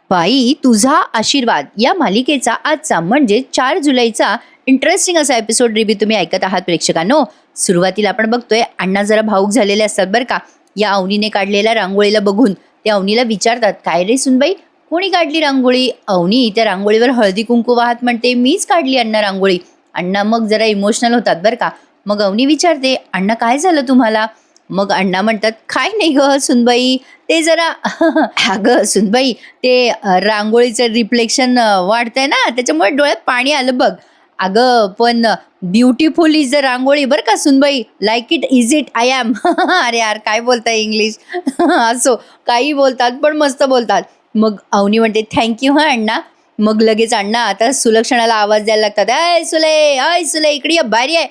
बाई तुझा आशीर्वाद या मालिकेचा आजचा म्हणजे 4 जुलैचा इंटरेस्टिंग असा एपिसोड रिव्ह्यू तुम्ही ऐकत आहात प्रेक्षकांनो. सुरुवातीला आपण बघतोय अण्णा जरा भाऊक झालेले असतात बरं का. या अवनीने काढलेल्या रांगोळीला बघून ते अवनीला विचारतात, काय रे सुनबाई, कोणी काढली रांगोळी? अवनी त्या रांगोळीवर हळदी कुंकू वाहत म्हणते, मीच काढली अण्णा रांगोळी. अण्णा मग जरा इमोशनल होतात बरं का. मग अवनी विचारते, अण्णा काय झालं तुम्हाला? मग अण्णा म्हणतात, काय नाही ग सुनबाई, ते जरा अगं सुनबाई, ते रांगोळीचं रिफ्लेक्शन वाढतंय ना, त्याच्यामुळे डोळ्यात पाणी आलं बघ. अगं पण ब्युटिफुल इज द रांगोळी बरं का सुनबाई, like it is it I am. अरे यार काय बोलताय इंग्लिश. असो काही बोलतात पण मस्त बोलतात. मग अवनी म्हणते थँक्यू हा अण्णा. मग लगेच अण्णा आता सुलक्षणाला आवाज द्यायला लागतात, अय सुले इकडे ये, बाहेर ये.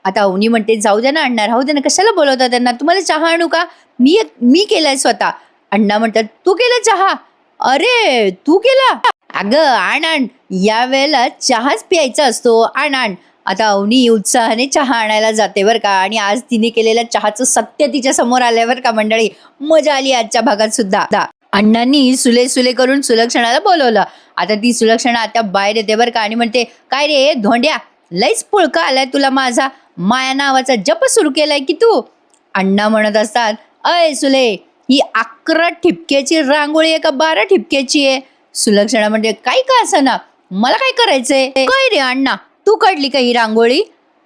आता अवनी म्हणते, जाऊ द्या ना अण्णा, राहू दे ना, कशाला बोलवता त्यांना, तुम्हाला चहा आणू का? मी केलाय स्वतः. अण्णा म्हणतात, तू केला चहा? अरे तू केला? अगं आण आण, या वेळेला चहाच प्यायचा असतो, आण आण. आता अवनी उत्साहाने चहा आणायला जाते बरं का. आणि आज तिने केलेल्या चहाचं सत्य तिच्या समोर आलंय बरं का मंडळी. मजा आली आजच्या भागात सुद्धा. अण्णांनी सुले सुले करून सुलक्षणाला बोलवलं. आता ती सुलक्षणा आता बाहेर येते बरं का आणि म्हणते, काय रे धोंड्या, लईच पुळका आलाय तुला माझा, माया नावाचा जप सुरू केलाय की तू? अण्णा म्हणत असतात, अय सुले, ही 11 ठिपक्याची रांगोळी आहे का 12 ठिपक्याची आहे? सुलक्षणा म्हणजे काही का असं ना, मला काय करायचंय? काय रे अण्णा, तू काढली का ही रांगोळी?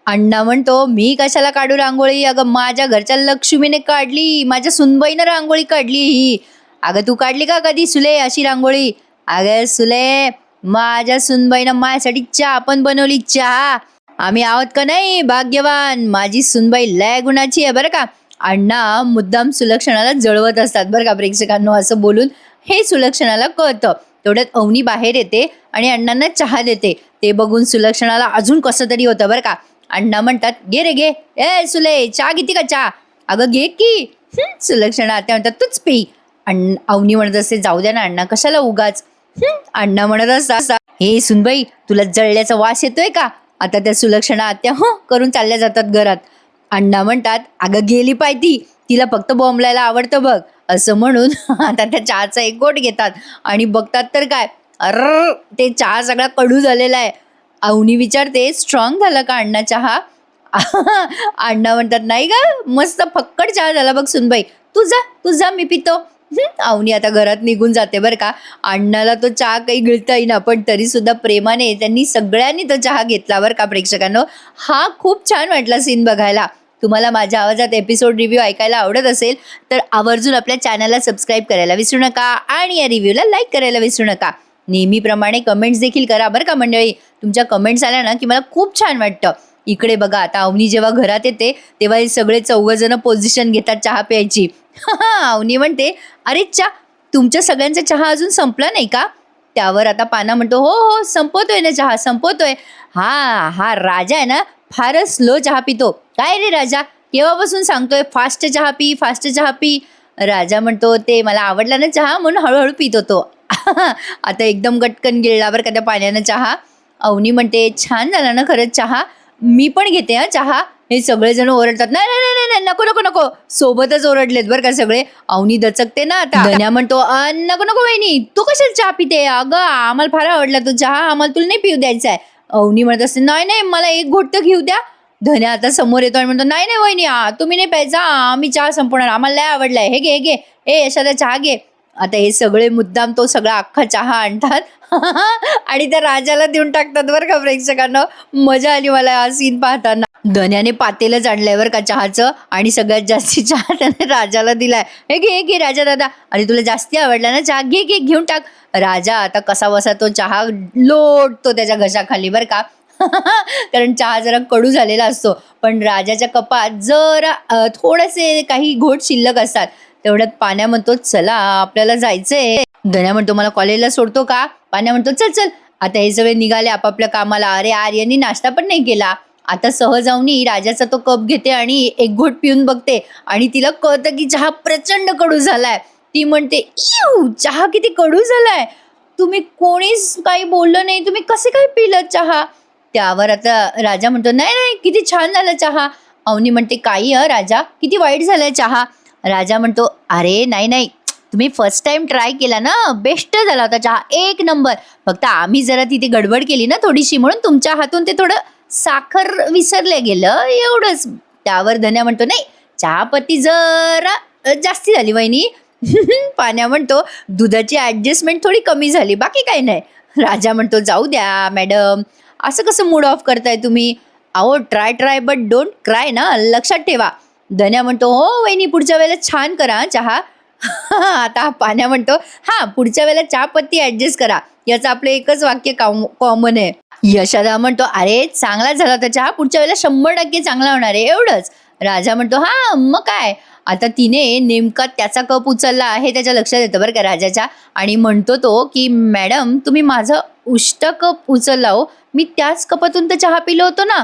अण्णा म्हणतो, मी कशाला काढू रांगोळी, अगं माझ्या घरच्या लक्ष्मीने काढली, माझ्या सुनबाईनं रांगोळी काढली ही. अगं तू काढली का कधी सुले अशी रांगोळी? अगं सुले, माझ्या सुनबाईनं माझ्यासाठी चहा पण बनवली, चहा. आम्ही आहोत का नाही भाग्यवान, माझी सुनबाई लय गुणाची आहे बरं का. अण्णा मुद्दाम सुलक्षणाला जळवत असतात बरं का प्रेक्षकांनो. असं बोलून हे सुलक्षणाला कळतं. तेवढ्यात अवनी बाहेर येते आणि अण्णांना चहा देते. ते बघून सुलक्षणाला अजून कसं तरी होतं बरं का. अण्णा म्हणतात, घे रे घे, ए सुले चहा घेते का चहा? अगं घे की. सुलक्षणा आता म्हणतात, तूच पी. अवनी म्हणत असते, जाऊ द्या ना अण्णा, कशाला उगाच. अण्णा म्हणत असतात, हे सुनबाई, तुला जळल्याचा वास येतोय का? आता त्या सुलक्षणा आत्या हो करून चालल्या जातात घरात. अण्णा म्हणतात, अगं गेली पाय ती, तिला फक्त बॉम्बलायला आवडतं बघ. असं म्हणून आता त्या चहाचा एक घोट घेतात आणि बघतात तर काय, अर ते चहा सगळा कडू झालेला आहे. अवनी विचारते, स्ट्रॉंग झाला का अण्णा चहा? अण्णा म्हणतात, नाही का, मस्त फक्कड चहा झाला बघ सुनबाई, तू जा मी पितो. अवनी आता घरात निघून जाते बरं का. अण्णाला तो चहा काही गिळता येईना, पण तरी सुद्धा प्रेमाने त्यांनी सगळ्यांनी तो चहा घेतला बरं का प्रेक्षकांनो. हा खूप छान वाटला सीन बघायला. तुम्हाला माझ्या आवाजात एपिसोड रिव्ह्यू ऐकायला आवडत असेल तर आवर्जून आपल्या चॅनलला सबस्क्राईब करायला विसरू नका आणि या रिव्ह्यूला लाईक करायला विसरू नका. नेहमीप्रमाणे कमेंट्स देखील करा बरं का मंडळी. तुमच्या कमेंट्स आल्या ना की मला खूप छान वाटतं. इकडे बघा, आता अवनी जेव्हा घरात येते तेव्हा हे सगळे 4 पोझिशन घेतात चहा प्यायची. अवनी म्हणते, अरे तुमच्या सगळ्यांचा चहा अजून संपला नाही का? त्यावर आता पाना म्हणतो, हो हो संपवतोय ना चहा, संपवतोय. हा राजा आहे ना, फारच स्लो चहा पितो. काय रे राजा, केव्हापासून सांगतोय फास्ट चहा पी, फास्ट चहा पी? राजा म्हणतो, ते मला आवडला ना चहा म्हणून हळूहळू पित होतो. आता एकदम गटकन गिळला बरं का त्या पाण्यानं चहा. अवनी म्हणते, छान झाला ना खरंच चहा, मी पण घेते हा चहा. हे सगळेजण ओरडतात, नाही नाही नाही नाही नको नको नको, सोबतच ओरडलेत बरं का सगळे. अवनी दचकते ना आता. धन्या म्हणतो, नको नको वहिनी, तू कशाला चहा पिते? अगं आम्हाला फार आवडला तो चहा, आम्हाला तुला नाही पिऊ द्यायचा आहे. अवनी म्हणत असते, नाही नाही मला एक घोट तर घेऊ द्या. धन्या आता समोर येतो आणि म्हणतो, नाही नाही वहिनी, तुम्ही नाही प्यायचा, आम्ही चहा संपवणार, आम्हाला लय आवडलाय, हे घे हे घे, ए यशाला चहा घे. आता हे सगळे मुद्दाम तो सगळा अख्खा चहा आणतात आणि त्या राजाला देऊन टाकतात बरं का प्रेक्षकांना. मजा आली मला हा सीन पाहताना. धन्याने पातेलच आणलंय बरं का चहाचं आणि सगळ्यात जास्ती चहा त्याने राजाला दिलाय. हे घे राजा दादा, आणि तुला जास्ती आवडला ना चहा, घे घेऊन टाक. राजा आता कसा बसा तो चहा लोटतो त्याच्या घशाखाली बरं का. कारण चहा जरा कडू झालेला असतो, पण राजाच्या कपात जरा थोडेसे काही घोट शिल्लक असतात. तेवढ्यात पाण्या म्हणतो, चला आपल्याला जायचंय. धन्या म्हणतो, मला कॉलेजला सोडतो का? पाण्या म्हणतो, चल चल. आता हे सगळे निघाले आपापल्या कामाला. अरे आर्यनी नाश्ता पण नाही केला. आता सहज जाऊनी राजाचा तो कप घेते आणि एक घोट पिऊन बघते आणि तिला कळतं की चहा प्रचंड कडू झालाय. ती म्हणते, इव चहा किती कडू झालाय, तुम्ही कोणीच काही बोललं नाही, तुम्ही कसे काय पिलं चहा? त्यावर आता राजा म्हणतो, नाही नाही किती छान झाला चहा. अवनी म्हणते, काही राजा, किती वाईट झालाय चहा? राजा म्हणतो, अरे नाही नाही, तुम्ही फर्स्ट टाइम ट्राय केला ना, बेस्ट झाला होता चहा, एक नंबर. फक्त आम्ही जरा तिथे गडबड केली ना थोडीशी, म्हणून तुमच्या हातून ते थोडं साखर विसरलं गेलं एवढंच. त्यावर धन्या म्हणतो, नाही चहापत्ती जरा जास्ती झाली वहिनी. पाण्या म्हणतो, दुधाची ऍडजस्टमेंट थोडी कमी झाली, बाकी काही नाही. राजा म्हणतो, जाऊ द्या मॅडम, असं कसं मूड ऑफ करताय तुम्ही? अहो ट्राय बट डोंट क्राय ना, लक्षात ठेवा. धन्या म्हणतो, हो वहिनी, पुढच्या वेळेला छान करा हं चहा. आता पाण्या म्हणतो, हा पुढच्या वेळेला चहापत्ती ऍडजस्ट करा. याचं आपलं एकच वाक्य कॉमन आहे. यशोदा म्हणतो, अरे चांगला झाला होता चहा, पुढच्या वेळेला 100% चांगला होणार आहे, एवढंच. राजा म्हणतो, हा मग काय. आता तिने नेमका त्याचा कप उचलला हे त्याच्या लक्षात येतं बरं का राजाच्या, आणि म्हणतो तो की मॅडम तुम्ही माझं उष्ट कप उचलला हो, मी त्याच कपातून तर चहा पिलो होतो ना.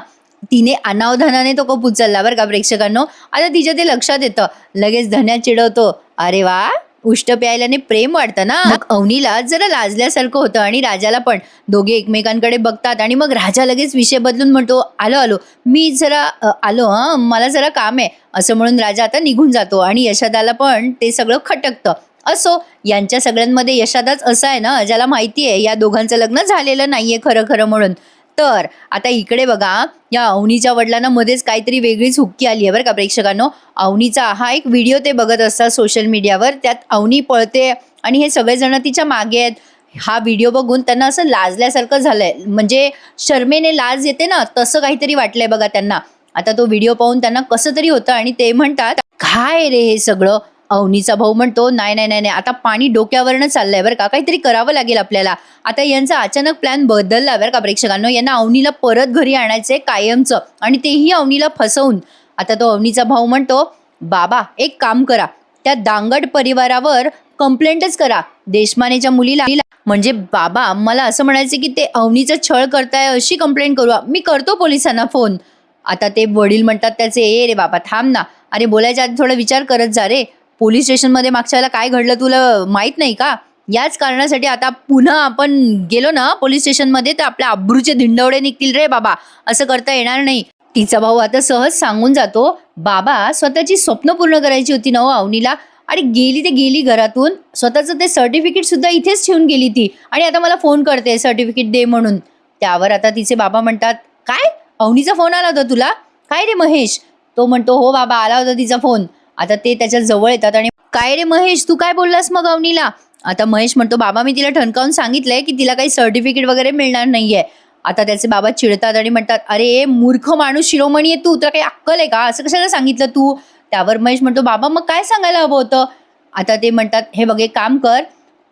तिने अनावधानाने तो कप उचलला बरं का प्रेक्षकांनो. आता तिच्या ते लक्षात येतं. लगेच धन्या चिडवतो, अरे वा, उष्ट प्यायल्याने प्रेम वाढतं ना. मग अवनीला जरा लाजल्यासारखं होतं आणि राजाला पण. दोघे एकमेकांकडे बघतात आणि मग राजा लगेच विषय बदलून म्हणतो, आलो मी जरा आलो हां, मला जरा काम आहे, असं म्हणून राजा आता निघून जातो. आणि यशोदाला पण ते सगळं खटकतं. असो, यांच्या सगळ्यांमध्ये यशोदाच असा आहे ना ज्याला माहिती आहे या दोघांचं लग्न झालेलं नाहीये खरं म्हणून. तर आता इकडे बघा, या अवनीच्या वडिलांना मध्येच काहीतरी वेगळीच हुक्की आली आहे बरं का प्रेक्षकांनो. अवनीचा हा एक व्हिडिओ ते बघत असतात सोशल मीडियावर. त्यात अवनी पळते आणि हे सगळेजण तिच्या मागे आहेत. हा व्हिडिओ बघून त्यांना असं लाजल्यासारखं झालंय, म्हणजे शर्मेने लाज येते ना, तसं काहीतरी वाटलंय बघा त्यांना. आता तो व्हिडिओ पाहून त्यांना कसं तरी होतं आणि ते म्हणतात, काय रे हे सगळं. अवनीचा भाऊ म्हणतो, नाही, आता पाणी डोक्यावरनं चाललंय बरं का, काहीतरी करावं लागेल आपल्याला. आता यांचा अचानक प्लॅन बदलला बरं का प्रेक्षकांनो. यांना अवनीला परत घरी आणायचंय कायमचं, आणि तेही अवनीला फसवून. आता तो अवनीचा भाऊ म्हणतो, बाबा एक काम करा, त्या दांगट परिवारावर कंप्लेंटच करा, देशमानेच्या मुलीला. म्हणजे बाबा मला असं म्हणायचं की ते अवनीचं छळ करताय अशी कंप्लेंट करू, मी करतो पोलिसांना फोन. आता ते वडील म्हणतात त्याचे, ए रे बाबा थांब ना, अरे बोलायच्या आधी थोडा विचार करत जा रे. पोलीस स्टेशनमध्ये मागच्या वेळेला काय घडलं तुला माहित नाही का? याच कारणासाठी आता पुन्हा आपण गेलो ना पोलीस स्टेशनमध्ये तर आपल्या अब्रूचे धिंडवडे निघतील रे बाबा, असं करता येणार नाही. तिचा भाऊ आता सहज सांगून जातो, बाबा स्वतःची स्वप्न पूर्ण करायची होती ना हो अवनीला, आणि गेली घरातून, स्वतःचं ते सर्टिफिकेट सुद्धा इथेच ठेवून गेली ती, आणि आता मला फोन करते सर्टिफिकेट दे म्हणून. त्यावर आता तिचे बाबा म्हणतात, काय अवनीचा फोन आला होता तुला? काय रे महेश? तो म्हणतो, हो बाबा आला होता तिचा फोन. आता ते त्याच्या जवळ येतात आणि काय रे महेश, तू काय बोललास मग अवनीला? आता महेश म्हणतो, बाबा मी तिला ठणकावून सांगितलंय की तिला काही सर्टिफिकेट वगैरे मिळणार नाहीये. आता त्याचे बाबा चिडतात आणि म्हणतात, अरे मूर्ख माणूस शिरोमणी आहे तू, तुला काही अक्कल आहे का? असं कशाला सांगितलं तू? त्यावर महेश म्हणतो, बाबा मग काय सांगायला हवं होतं? आता ते म्हणतात, हे बघ एक काम कर,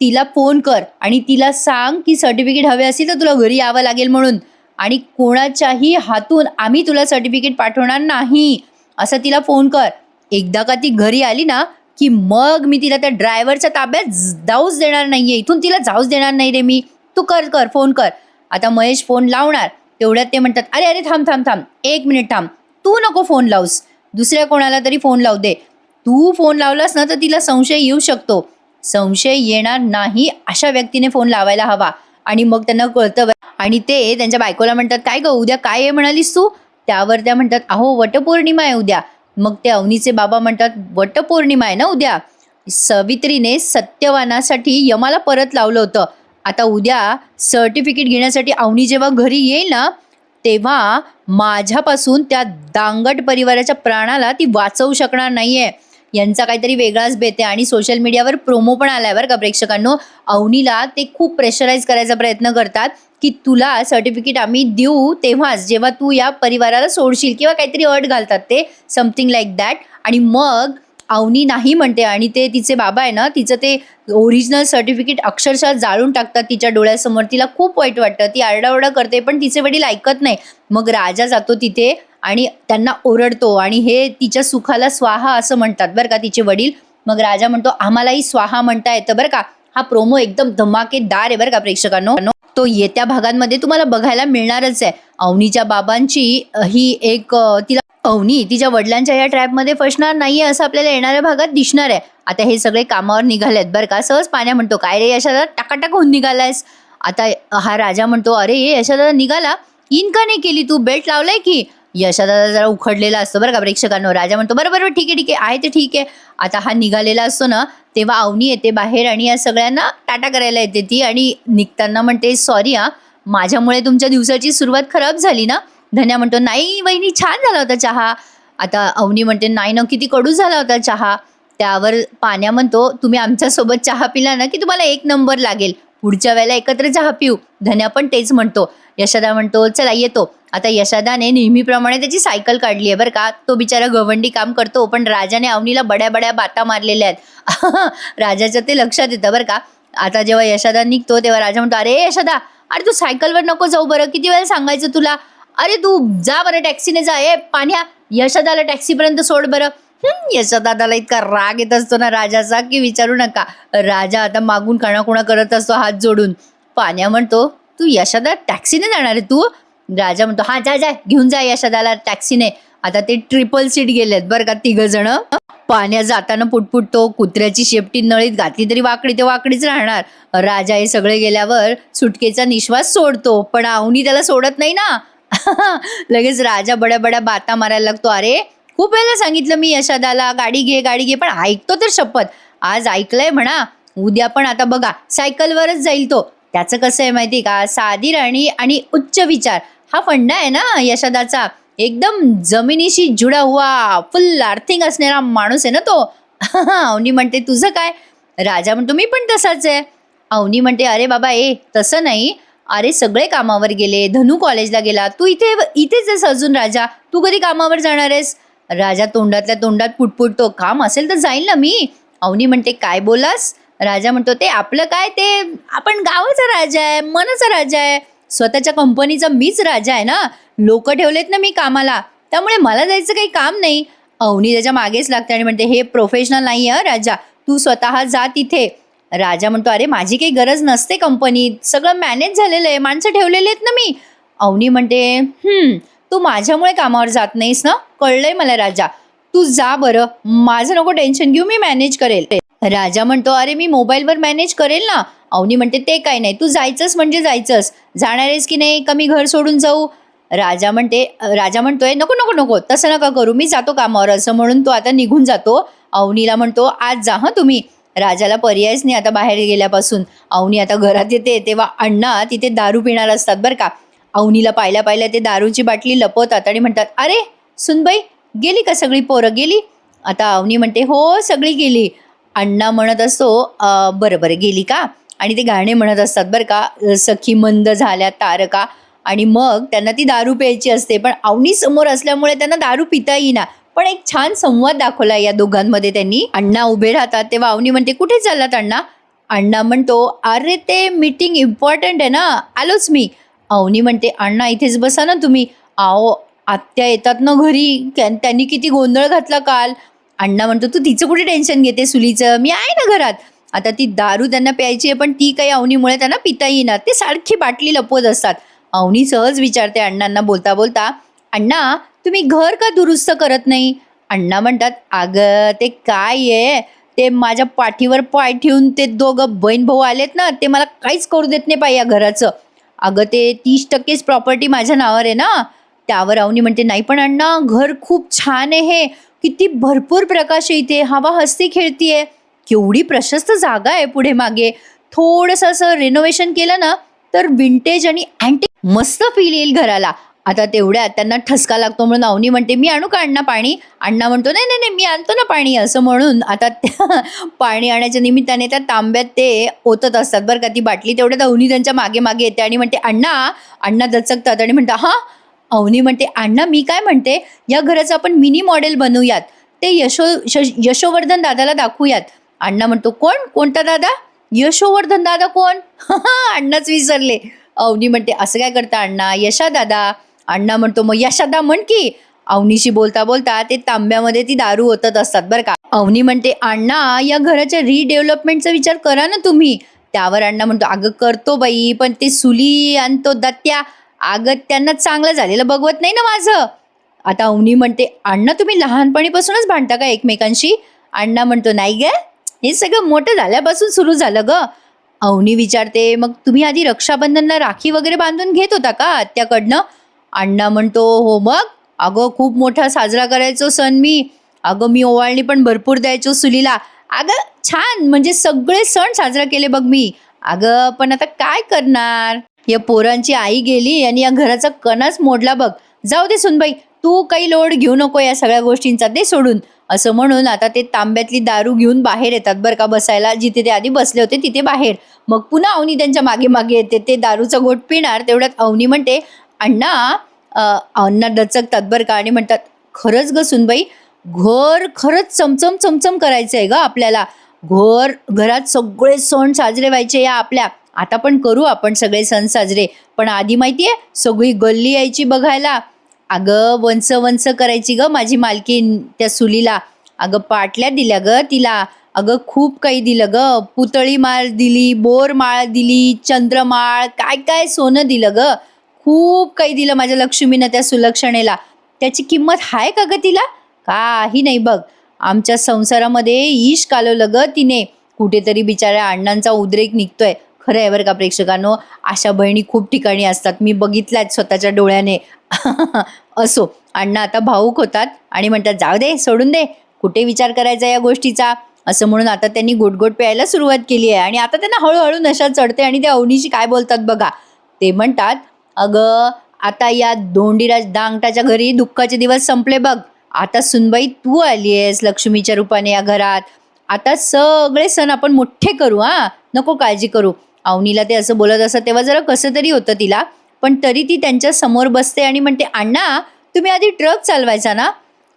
तिला फोन कर आणि तिला सांग की सर्टिफिकेट हवे असेल तर तुला घरी यावं लागेल म्हणून, आणि कोणाच्याही हातून आम्ही तुला सर्टिफिकेट पाठवणार नाही असं तिला फोन कर. एकदा का ती घरी आली ना की मग मी तिला त्या ड्रायव्हरच्या ताब्यात जाऊच देणार नाहीये, इथून तिला जाऊच देणार नाही रे मी. तू कर फोन कर. आता महेश फोन लावणार, तेवढ्यात ते म्हणतात, अरे थांब 1 मिनिट थांब, तू नको फोन लावूस, दुसऱ्या कोणाला तरी फोन लावू दे. तू फोन लावलास ना तर तिला संशय येऊ शकतो. संशय येणार नाही अशा व्यक्तीने फोन लावायला हवा. आणि मग त्यांना कळतं. आणि ते त्यांच्या बायकोला म्हणतात, काय ग उद्या काय आहे म्हणालीस तू? त्यावर त्या म्हणतात, अहो वटपौर्णिमा आहे उद्या. मग ते अवनीचे बाबा म्हणतात, वटपौर्णिमा आहे ना उद्या? सावित्रीने सत्यवानासाठी यमाला परत लावलं होतं. आता उद्या सर्टिफिकेट घेण्यासाठी अवनी जेव्हा घरी येईल ना तेव्हा माझ्यापासून त्या दांगट परिवाराच्या प्राणाला ती वाचवू शकणार नाहीये. यांचा काहीतरी वेगळाच बेत आहे. आणि सोशल मीडियावर प्रोमो पण आलाय बरं का प्रेक्षकांनो. अवनीला ते खूप प्रेशराईज करायचा प्रयत्न करतात की तुला सर्टिफिकेट आम्ही देऊ तेव्हाच जेव्हा तू या परिवाराला सोडशील, किंवा काहीतरी अट घालतात ते, समथिंग लाईक दॅट. आणि मग अवनी नाही म्हणते आणि ते तिचे बाबा आहे ना तिचं ते ओरिजिनल सर्टिफिकेट अक्षरशः जाळून टाकतात तिच्या डोळ्यासमोर. तिला खूप वाईट वाटतं, ती आरडाओरडा करते पण तिचे वडील ऐकत नाही. मग राजा जातो तिथे आणि त्यांना ओरडतो आणि हे तिच्या सुखाला स्वाहा असं म्हणतात बरं का तिचे वडील. मग राजा म्हणतो, आम्हालाही स्वाहा म्हणता येतं बरं का. हा प्रोमो एकदम धमाकेदार आहे बरं का प्रेक्षकांनो. तो येत्या भागांमध्ये तुम्हाला बघायला मिळणारच आहे. अवनीच्या बाबांची ही एक तिला अवनी तिच्या वडिलांच्या या ट्रॅपमध्ये फसणार नाहीये असं आपल्याला येणाऱ्या भागात दिसणार आहे. आता हे सगळे कामावर निघालेत बरं का. सहज पाण्या म्हणतो, काय रे यशोदा टाकाटाक होऊन निघालायस? आता हा राजा म्हणतो, अरे यशोदा निघाला, इन का नाही केली तू? बेल्ट लावलाय की? यशादादा जरा उखडलेला असतो बरं का प्रेक्षकांनो. राजा म्हणतो बरं बरं ठीक आहे ठीक आहे, आहे ते ठीक आहे. आता हा निघालेला असतो ना, तेव्हा अवनी येते बाहेर आणि या सगळ्यांना टाटा करायला येते ती आणि निघताना म्हणते सॉरी हा, माझ्यामुळे तुमच्या दिवसाची सुरुवात खराब झाली ना. धन्या म्हणतो नाही वहिनी, छान झाला होता चहा. आता अवनी म्हणते नाही ना, किती कडू झाला होता चहा. त्यावर पाण्या म्हणतो तुम्ही आमच्यासोबत चहा पिला ना की तुम्हाला 1 नंबर लागेल, पुढच्या वेळेला एकत्र चहा पिऊ. धन्या पण तेच म्हणतो. यशादा म्हणतो चला येतो. आता यशादाने नेहमीप्रमाणे त्याची सायकल काढली आहे बरं का. तो बिचारा गवंडी काम करतो, पण राजाने अवनीला बड्या बड्या बाता मारलेल्या आहेत. राजाच्या ते लक्षात येतं बरं का. आता जेव्हा यशादा निघतो तेव्हा राजा म्हणतो अरे यशादा, अरे तू सायकलवर नको जाऊ बरं, किती वेळा सांगायचं तुला. अरे तू जा बरं टॅक्सीने जा. पाण्या, यशादाला टॅक्सीपर्यंत सोड बरं. यशोदादाला इतका राग येत असतो ना राजाचा की विचारू नका. राजा आता मागून कणाकुणा करत असतो हात जोडून. पाण्या म्हणतो तू यशोदा टॅक्सीने जाणार आहे तू. राजा म्हणतो हा जा जा, घेऊन जा यशोदाला टॅक्सीने. आता ते ट्रिपल सीट गेलेत बरं का 3 जण. पाण्या जाताना पुटपुटतो, कुत्र्याची शेपटी नळीत घातली तरी वाकडी ते वाकडीच राहणार. राजा हे सगळे गेल्यावर सुटकेचा निश्वास सोडतो, पण अवनी त्याला सोडत नाही ना. लगेच राजा बड्या बड्या बाता मारायला लागतो. अरे खूप वेळेला सांगितलं मी यशोदाला गाडी घे, पण ऐकतो तर शपथ. आज ऐकलंय म्हणा, उद्या पण आता बघा सायकलवरच जाईल तो. त्याचं कसं आहे माहिती का, साधी राणी आणि उच्च विचार हा फंडा आहे ना यशोदाचा. एकदम जमिनीशी जुडा हुआ फुल अर्थिंग असणारा माणूस आहे ना तो. अवनी म्हणते तुझं काय. राजा म्हणतो मी पण तसाच आहे. अवनी म्हणते अरे बाबा तसं नाही, अरे सगळे कामावर गेले, धनू कॉलेजला गेला, तू इथेच आहेस अजून. राजा तू कधी कामावर जाणार आहेस. राजा तोंडातल्या तोंडात पुटपुटतो काम असेल तर जाईल ना मी. अवनी म्हणते काय बोलास. राजा म्हणतो ते आपलं काय, ते आपण गावाचा राजा आहे, मनाचा राजा आहे, स्वतःच्या कंपनीचा मीच राजा आहे ना. लोक ठेवलेत ना मी कामाला, त्यामुळे मला जायचं काही काम नाही. अवनी त्याच्या मागेच लागते आणि म्हणते हे प्रोफेशनल नाही आहे राजा, तू स्वतः जा तिथे. राजा म्हणतो अरे माझी काही गरज नसते कंपनीत, सगळं मॅनेज झालेलं आहे, माणसं ठेवलेली आहेत ना मी. अवनी म्हणते तू माझ्यामुळे कामावर जात नाहीस ना, कळलंय मला राजा, तू जा बरं, माझं नको टेन्शन घेऊ, मी मॅनेज करेल. राजा म्हणतो अरे मी मोबाईलवर मॅनेज करेल ना. अवनी म्हणते ते काय नाही, तू जायचंस म्हणजे जायचंस, जाणार आहेस की नाही, कमी घर सोडून जाऊ. राजा म्हणतोय नको नको नको, तसं नका करू, मी जातो कामावर, असं म्हणून तो आता निघून जातो. अवनीला म्हणतो आज जा तुम्ही. राजाला पर्यायच नाही आता बाहेर गेल्यापासून. अवनी आता घरात येते तेव्हा अण्णा तिथे दारू पिणार असतात बरं का. अवनीला पाहिल्या ते दारूची बाटली लपवतात आणि म्हणतात अरे सुनबाई गेली का, सगळी पोरं गेली. आता अवनी म्हणते हो सगळी गेली. अण्णा म्हणत असतो बरं बरं गेली का, आणि ते गाणे म्हणत असतात बरं का, सखी मंद झाल्या तारका. आणि मग त्यांना ती दारू प्यायची असते, पण अवनी समोर असल्यामुळे त्यांना दारू पिता येईना. पण एक छान संवाद दाखवला या दोघांमध्ये त्यांनी. अण्णा उभे राहतात तेव्हा अवनी म्हणते कुठे चाललात अण्णा. अण्णा म्हणतो अरे ते मीटिंग इम्पॉर्टंट आहे ना, आलोच मी. अवनी म्हणते अण्णा इथेच बसा ना तुम्ही. आओ आत्या येतात ना घरी, त्यांनी किती गोंधळ घातला काल. अण्णा म्हणतो तू तिचं कुठे टेन्शन घेते सुलीचं, मी आहे ना घरात. आता ती दारू त्यांना प्यायची आहे, पण ती काही अवनीमुळे त्यांना पिता येईना, ते सारखी बाटली लपवत असतात. अवनी सहज विचारते अण्णांना बोलता बोलता अण्णा तुम्ही घर का दुरुस्त करत नाही. अण्णा म्हणतात अगं ते काय आहे, ते माझ्या पाठीवर पाय ठेवून ते दोघं बहीण भाऊ आलेत ना, ते मला काहीच करू देत नाही पाय या घराचं. अगं ते 30%च प्रॉपर्टी माझ्या नावावर आहे ना. त्यावर अवनी म्हणते नाही पण अण्णा घर खूप छान आहे, हे किती भरपूर प्रकाश आहे इथे, हवा हसती खेळतीये, केवढी प्रशस्त जागा आहे पुढे मागे, थोडंसं असं रिनोव्हेशन केलं ना तर विंटेज आणि अँटिक मस्त फील येईल घराला. आता तेवढ्यात त्यांना ठसका लागतो म्हणून अवनी म्हणते मी आणू का अण्णा पाणी. अण्णा म्हणतो नाही नाही नाही मी आणतो ना पाणी, असं म्हणून आता पाणी आणायच्या निमित्ताने त्या तांब्यात ते ओतत असतात बरं का ती बाटली. तेवढ्यात अवनी त्यांच्या मागे मागे येते आणि म्हणते अण्णा दचकतात आणि म्हणतात हा. अवनी म्हणते अण्णा मी काय म्हणते, या घराचं आपण मिनी मॉडेल बनवूयात, ते यशोवर्धन दादाला दाखवूयात. अण्णा म्हणतो कोणता दादा, यशोवर्धन दादा कोण. अण्णाच विसरले. अवनी म्हणते असं काय करता अण्णा, यशा दादा. अण्णा म्हणतो मग यशादा म्हण की. अवनीशी बोलता बोलता ते तांब्यामध्ये ती दारू ओतत असतात बरं का. अवनी म्हणते अण्णा या घराच्या रिडेव्हलपमेंटचा विचार करा ना तुम्ही. त्यावर अण्णा म्हणतो अगं करतो बाई, पण ते सुली आणि तो दत्त्या, अगं त्यांना चांगलं झालेलं बघवत नाही ना माझं. आता अवनी म्हणते अण्णा तुम्ही लहानपणीपासूनच भांडता का एकमेकांशी. अण्णा म्हणतो नाही ग, हे सगळं मोठं झाल्यापासून सुरू झालं ग. अवनी विचारते मग तुम्ही आधी रक्षाबंधनला राखी वगैरे बांधून घेत होता का आत्याकडनं. अण्णा म्हणतो हो मग, अगं खूप मोठा साजरा करायचो सण मी. अगं मी ओवाळणी पण भरपूर द्यायचो सुलीला. अगं छान म्हणजे सगळे सण साजरा केले बघ मी. अगं पण आता काय करणार? या पोरांची आई गेली आणि या घराचा कणाच मोडला बघ. जाऊ दे सुनबाई, तू काही लोड घेऊ नको या सगळ्या गोष्टींचा, दे सोडून. असं म्हणून आता ते तांब्यातली दारू घेऊन बाहेर येतात बरं का बसायला. जिथे ते आधी बसले होते तिथे बाहेर. मग पुन्हा अवनी त्यांच्या मागे मागे येते. ते दारूचा घोट पिणार तेवढ्यात अवनी म्हणते, "अण्णा." अण्णा दचकतात बरं का आणि म्हणतात, "खरंच ग सुनबाई, घर खरंच चमचम चमचम करायचं आहे ग आपल्याला. घरात सगळे सण साजरे व्हायचे या आपल्या. आता पण करू आपण सगळे सण साजरे. पण आधी माहितीये सगळी गल्ली यायची बघायला. अगं वंस वंस करायची ग माझी मालकीन त्या सुलीला. अगं पाटल्या दिल्या ग तिला. अगं खूप काही दिलं ग. पुतळी माळ दिली, बोर माळ दिली, चंद्रमाळ, काय काय सोनं दिलं ग. खूप काही दिलं माझ्या लक्ष्मीनं त्या सुलक्षणेला. त्याची किंमत आहे का ग तिला? काही नाही बघ. आमच्या संसारामध्ये ईश कालवलं ग तिने. कुठेतरी बिचाऱ्या अण्णांचा उद्रेक निघतोय. खरं आहे बरं का प्रेक्षकांनो, अशा बहिणी खूप ठिकाणी असतात. मी बघितल्यात स्वतःच्या डोळ्याने. असो, अण्णा आता भावूक होतात आणि म्हणतात, "जाऊ दे, सोडून दे. कुठे विचार करायचा या गोष्टीचा." असं म्हणून आता त्यांनी गोट प्यायला सुरुवात केली आहे आणि आता त्यांना हळूहळू नशा चढते आणि त्या अवनीशी काय बोलतात बघा. ते म्हणतात, "अगं आता या धोंडीराज दांगटाच्या घरी दुःखाचे दिवस संपले बघ. आता सुनबाई तू आली आहेस लक्ष्मीच्या रूपाने या घरात. आता सगळे सण आपण मोठे करू, हा, नको काळजी करू." अवनीला ते असं बोलत असत तेव्हा जरा कसं तरी होतं तिला. पण तरी ती त्यांच्या समोर बसते आणि म्हणते, "अण्णा, तुम्ही आधी ट्रक चालवायचा ना?"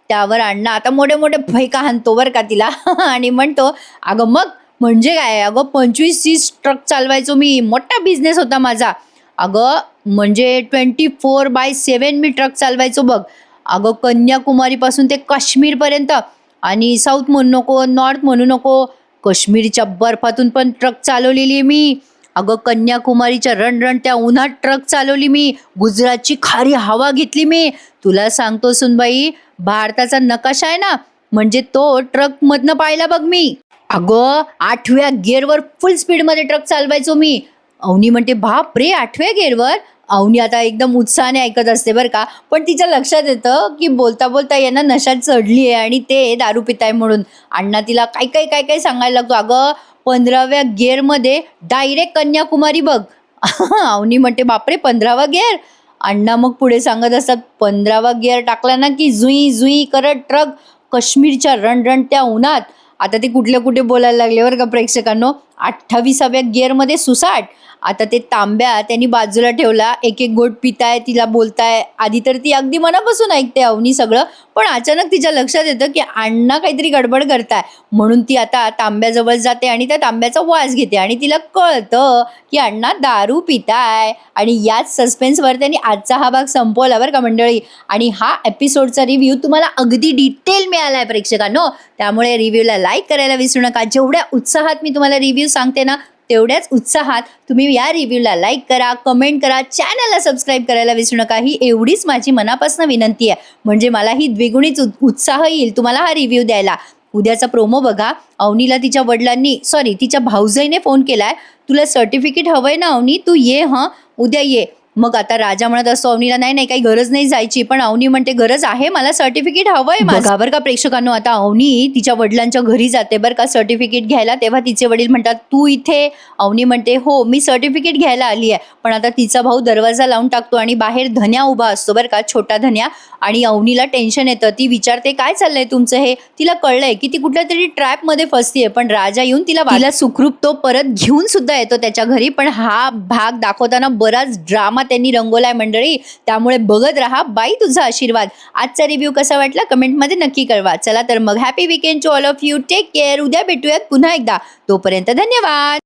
त्यावर अण्णा आता मोठे मोठे फैका हाणतो बरं का तिला आणि म्हणतो, "अगं मग म्हणजे काय? अगं 25-30 ट्रक चालवायचो मी. मोठा बिझनेस होता माझा. अगं म्हणजे 24/7 मी ट्रक चालवायचो बघ. अगं कन्याकुमारीपासून ते काश्मीरपर्यंत. आणि साऊथ म्हणू नको, नॉर्थ म्हणू नको, काश्मीरच्या बर्फातून पण ट्रक चालवलेली आहे मी. अगं कन्याकुमारीच्या रणरणत्या उन्हात ट्रक चालवली मी. गुजरातची खारी हवा घेतली मी. तुला सांगतो सुनबाई, भारताचा नकाशा आहे ना, म्हणजे तो ट्रकमधनं पाहिला बघ मी. अगं 8व्या गिअरवर फुल स्पीडमध्ये ट्रक चालवायचो मी." अवनी म्हणते, "बाप रे, 8व्या गिअरवर?" अवनी आता एकदम उत्साहाने ऐकत असते बरं का. पण तिच्या लक्षात येतं की बोलता बोलता यांना नशा चढली आहे आणि ते दारू पिताय म्हणून. अण्णा तिला काय काय काय काय सांगायला लागतो. "अगं 15व्या गिअरमध्ये डायरेक्ट कन्याकुमारी बघ." अवनी म्हणते, "बापरे, 15वा गिअर?" अण्णा मग पुढे सांगत असतात, "15वा गिअर टाकला ना की जुई जुई करत ट्रक काश्मीरच्या रणरणत्या उन्हात." आता ते कुठले कुठे बोलायला लागले बरं का प्रेक्षकांनो. 28व्या गिअरमध्ये सुसाट. आता ते तांब्या त्यांनी बाजूला ठेवला. एक एक गोट पिताय, तिला बोलताय. आधी तर ती अगदी मनापासून ऐकते अवनी सगळं. पण अचानक तिच्या लक्षात येतं की अण्णा काहीतरी गडबड करताय. म्हणून ती आता तांब्याजवळ जाते आणि त्या तांब्याचा वास घेते आणि तिला कळतं की अण्णा दारू पिताय. आणि याच सस्पेन्सवर त्यांनी आजचा हा भाग संपवला बरं का मंडळी. आणि हा एपिसोडचा रिव्ह्यू तुम्हाला अगदी डिटेल मिळाला आहे प्रेक्षकांनो. त्यामुळे रिव्ह्यूला लाईक करायला विसरू नका. जेवढ्या उत्साहात मी तुम्हाला रिव्ह्यू सांगते ना, तेवढ्याच उत्साहात तुम्ही या रिव्ह्यूला लाईक करा, कमेंट करा, चॅनलला सबस्क्राईब करायला विसरू नका. ही एवढीच माझी मनापासून विनंती आहे. म्हणजे मलाही द्विगुणित उत्साह येईल तुम्हाला हा रिव्ह्यू द्यायला. उद्याचा प्रोमो बघा. अवनीला तिच्या भाऊजाईने फोन केलाय. "तुला सर्टिफिकेट हवंय ना अवनी, तू ये, उद्या ये." मग आता राजा म्हणत असतो अवनीला, "नाही नाही, काही गरज नाही जायची." पण अवनी म्हणते, "गरज आहे, मला सर्टिफिकेट हवंय माझं." बरं का प्रेक्षकांनो, आता अवनी तिच्या वडिलांच्या घरी जाते बरं का सर्टिफिकेट घ्यायला. तेव्हा तिचे वडील म्हणतात, "तू इथे?" अवनी म्हणते, "हो, मी सर्टिफिकेट घ्यायला आली आहे." पण आता तिचा भाऊ दरवाजा लावून टाकतो आणि बाहेर धन्या उभा असतो बरं का, छोटा धन्या. आणि अवनीला टेन्शन येतं. ती विचारते, "काय चाललंय तुमचं हे?" तिला कळलंय की ती कुठल्या तरी ट्रॅपमध्ये फसतीये. पण राजा येऊन तिला सुखरूप तो परत घेऊन सुद्धा येतो त्याच्या घरी. पण हा भाग दाखवताना बराच ड्रामा त्यांनी रंगवलाय मंडळी. त्यामुळे बघत राहा. बाई तुझा आशीर्वाद. आजचा रिव्ह्यू कसा वाटला कमेंटमध्ये नक्की कळवा. चला तर मग happy weekend to all of you. Take care. उद्या भेटूयात पुन्हा एकदा. तोपर्यंत धन्यवाद.